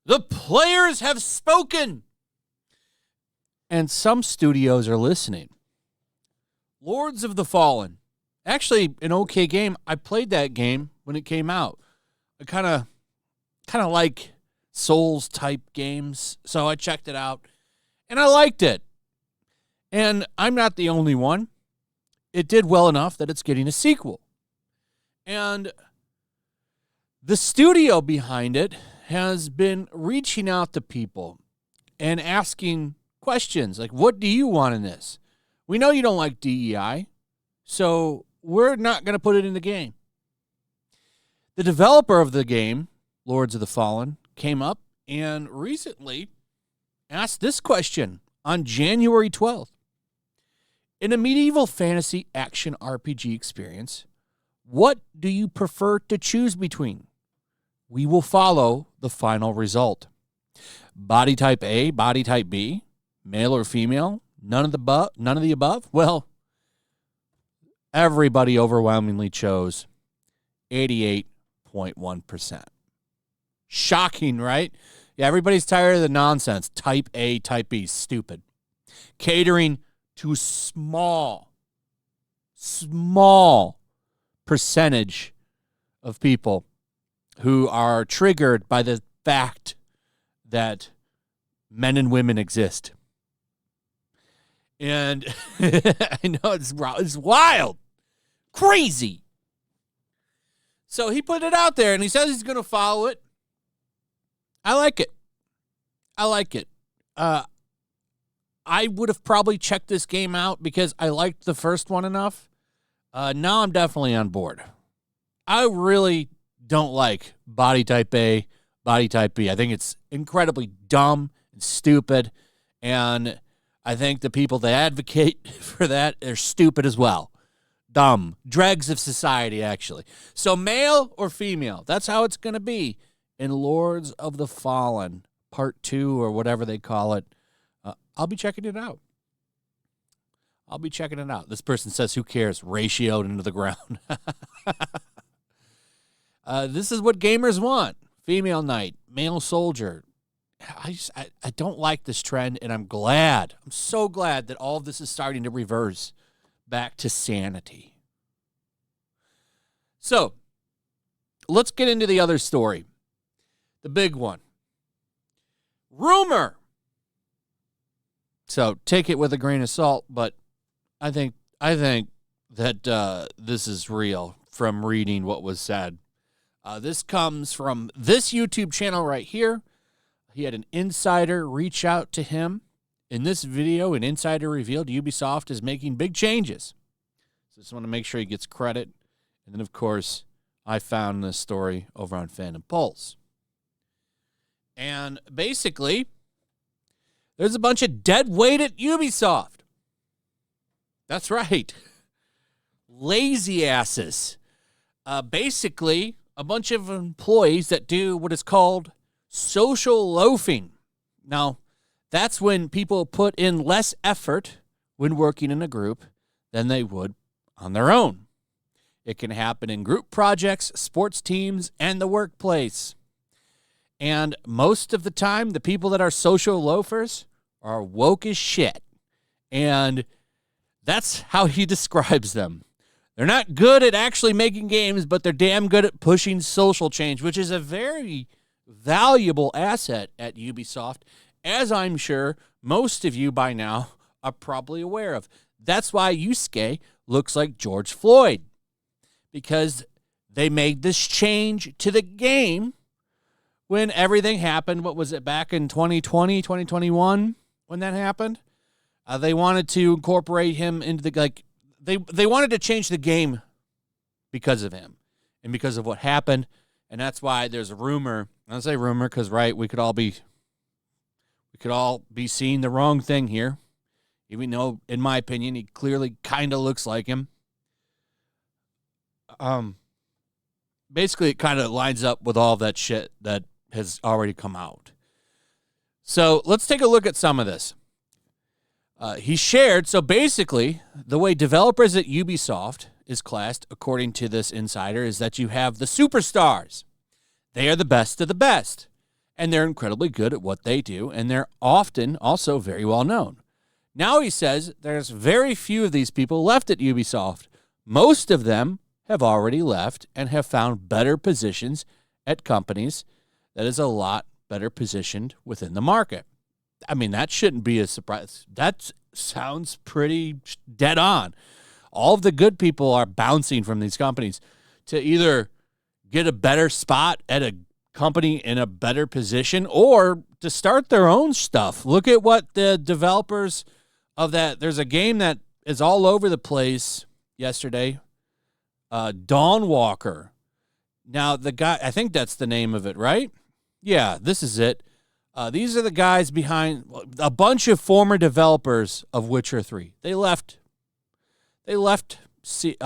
The players have spoken. And some studios are listening. Lords of the Fallen. Actually, an okay game. I played that game when it came out. I kind of like Souls-type games, so I checked it out, and I liked it. And I'm not the only one. It did well enough that it's getting a sequel. And the studio behind it has been reaching out to people and asking questions like, what do you want in this? We know you don't like DEI, so we're not going to put it in the game. The developer of the game, Lords of the Fallen, came up and recently asked this question on January 12th. In a medieval fantasy action RPG experience, what do you prefer to choose between? We will follow the final result. Body type A, body type B, male or female, none of the above? Well, everybody overwhelmingly chose 88.1%. Shocking, right? Yeah, everybody's tired of the nonsense. Type A, type B, stupid. Catering to small percentage of people who are triggered by the fact that men and women exist. And I know it's wild, crazy. So he put it out there, and he says he's going to follow it. I like it. I would have probably checked this game out because I liked the first one enough. Now I'm definitely on board. I really don't like body type A, body type B. I think it's incredibly dumb and stupid, and I think the people that advocate for that are stupid as well. Dumb. Dregs of society, actually. So male or female, that's how it's going to be in Lords of the Fallen, Part 2 or whatever they call it. I'll be checking it out. This person says, who cares? Ratioed into the ground. This is what gamers want. Female knight, male soldier. I don't like this trend, and I'm so glad that all of this is starting to reverse back to sanity. So, let's get into the other story. The big one. Rumor. So, take it with a grain of salt, but I think that this is real from reading what was said. This comes from this YouTube channel right here. He had an insider reach out to him. In this video, an insider revealed Ubisoft is making big changes. So just want to make sure he gets credit. And then, of course, I found this story over on Fandom Pulse. And basically, there's a bunch of dead weight at Ubisoft. That's right. Lazy asses. Basically, a bunch of employees that do what is called social loafing. Now, that's when people put in less effort when working in a group than they would on their own. It can happen in group projects, sports teams, and the workplace. And most of the time, the people that are social loafers are woke as shit. And that's how he describes them. They're not good at actually making games, but they're damn good at pushing social change, which is a very valuable asset at Ubisoft, as I'm sure most of you by now are probably aware of. That's why Yusuke looks like George Floyd, because they made this change to the game when everything happened. What was it, back in 2020, 2021 when that happened? They wanted to incorporate him into the, they wanted to change the game because of him and because of what happened. And that's why there's a rumor. I say rumor because, right, we could all be seeing the wrong thing here, even though, in my opinion, he clearly kind of looks like him. Basically, it kind of lines up with all that shit that has already come out. So let's take a look at some of this. He shared, so basically, the way developers at Ubisoft is classed, according to this insider, is that you have the superstars. They are the best of the best, and they're incredibly good at what they do, and they're often also very well known. Now he says there's very few of these people left at Ubisoft. Most of them have already left and have found better positions at companies that is a lot better positioned within the market. I mean, that shouldn't be a surprise. That sounds pretty dead on. All of the good people are bouncing from these companies to either get a better spot at a company in a better position or to start their own stuff. Look at what the developers of that. There's a game that is all over the place yesterday. Dawnwalker. Now, the guy, I think that's the name of it, right? Yeah, this is it. These are the guys behind a bunch of former developers of Witcher 3. They left CD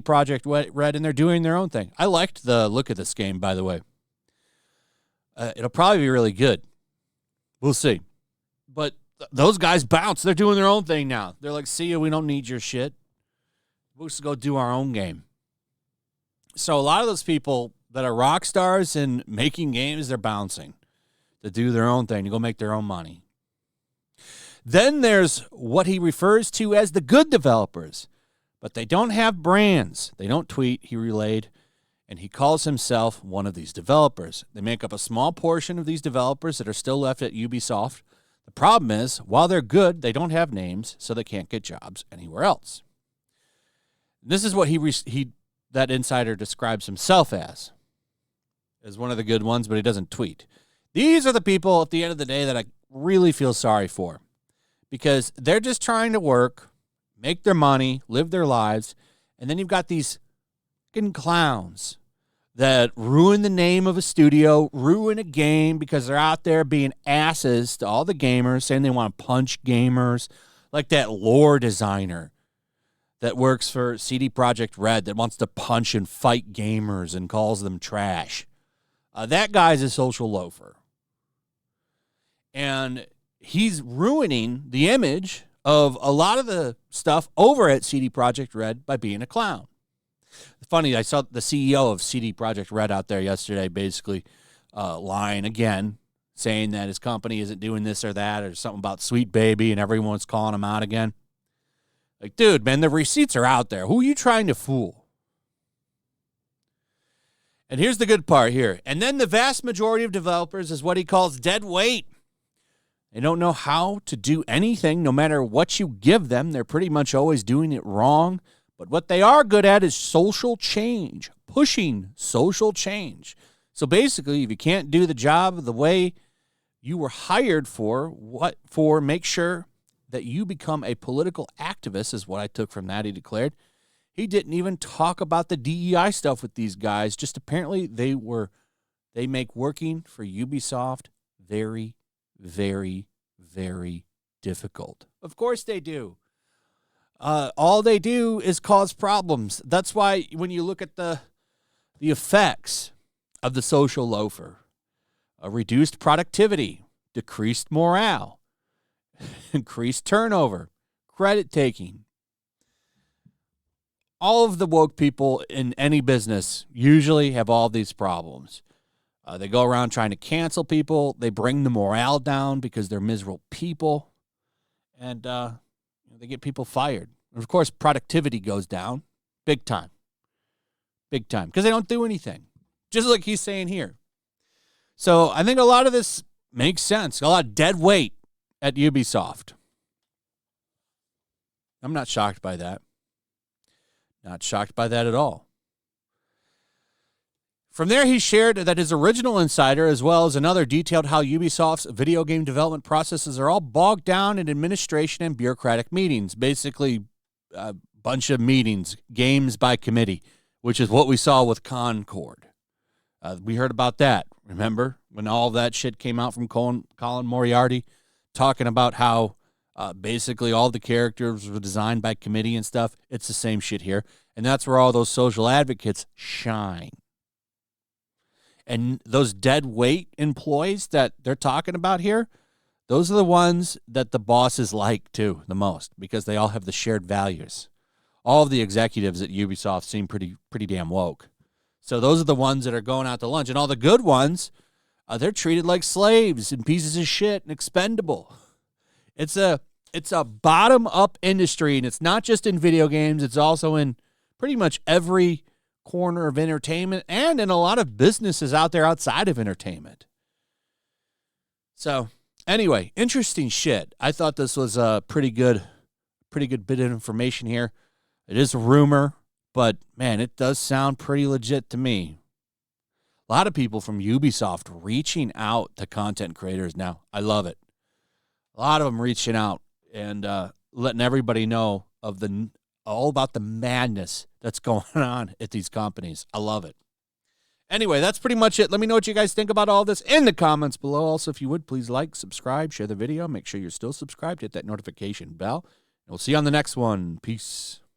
Projekt Red, and they're doing their own thing. I liked the look of this game, by the way. It'll probably be really good. We'll see. But those guys bounce. They're doing their own thing now. They're like, see ya, we don't need your shit. We'll just go do our own game. So a lot of those people that are rock stars and making games, they're bouncing to do their own thing, to go make their own money. Then there's what he refers to as the good developers, but they don't have brands. They don't tweet, he relayed, and he calls himself one of these developers. They make up a small portion of these developers that are still left at Ubisoft. The problem is, while they're good, they don't have names, so they can't get jobs anywhere else. This is what that insider describes himself as one of the good ones, but he doesn't tweet. These are the people at the end of the day that I really feel sorry for because they're just trying to work, make their money, live their lives, and then you've got these fucking clowns that ruin the name of a studio, ruin a game because they're out there being asses to all the gamers, saying they want to punch gamers, like that lore designer that works for CD Projekt Red that wants to punch and fight gamers and calls them trash. That guy's a social loafer. And he's ruining the image of a lot of the stuff over at CD Projekt Red by being a clown. Funny, I saw the CEO of CD Projekt Red out there yesterday basically lying again, saying that his company isn't doing this or that or something about Sweet Baby, and everyone's calling him out again. Like, dude, man, the receipts are out there. Who are you trying to fool? And here's the good part here. And then the vast majority of developers is what he calls dead weight. They don't know how to do anything, no matter what you give them. They're pretty much always doing it wrong. But what they are good at is social change, pushing social change. So basically, if you can't do the job the way you were hired for, make sure that you become a political activist, is what I took from that, he declared. He didn't even talk about the DEI stuff with these guys. Just apparently they make working for Ubisoft very, very, very difficult. Of course they do. All they do is cause problems. That's why when you look at the effects of the social loafer, reduced productivity, decreased morale, increased turnover, credit taking. All of the woke people in any business usually have all these problems. They go around trying to cancel people. They bring the morale down because they're miserable people. And they get people fired. And of course, productivity goes down big time. Big time. Because they don't do anything. Just like he's saying here. So I think a lot of this makes sense. A lot of dead weight at Ubisoft. I'm not shocked by that. Not shocked by that at all. From there, he shared that his original insider, as well as another, detailed how Ubisoft's video game development processes are all bogged down in administration and bureaucratic meetings. Basically, a bunch of meetings, games by committee, which is what we saw with Concord. We heard about that, remember? When all that shit came out from Colin Moriarty, talking about how basically all the characters were designed by committee and stuff. It's the same shit here. And that's where all those social advocates shine. And those dead weight employees that they're talking about here, Those are the ones that the bosses like, too, the most, because they all have the shared values. All of the executives at Ubisoft seem pretty damn woke. So those are the ones that are going out to lunch. And all the good ones, they're treated like slaves and pieces of shit and expendable. It's a bottom-up industry, and it's not just in video games. It's also in pretty much every corner of entertainment and in a lot of businesses out there outside of entertainment. So, anyway, interesting shit. I thought this was a pretty good bit of information here. It is a rumor, but, man, it does sound pretty legit to me. A lot of people from Ubisoft reaching out to content creators now. I love it. A lot of them reaching out and letting everybody know of all about the madness that's going on at these companies. I love it. Anyway, that's pretty much it. Let me know what you guys think about all this in the comments below. Also, if you would, please like, subscribe, share the video. Make sure you're still subscribed. Hit that notification bell. And we'll see you on the next one. Peace.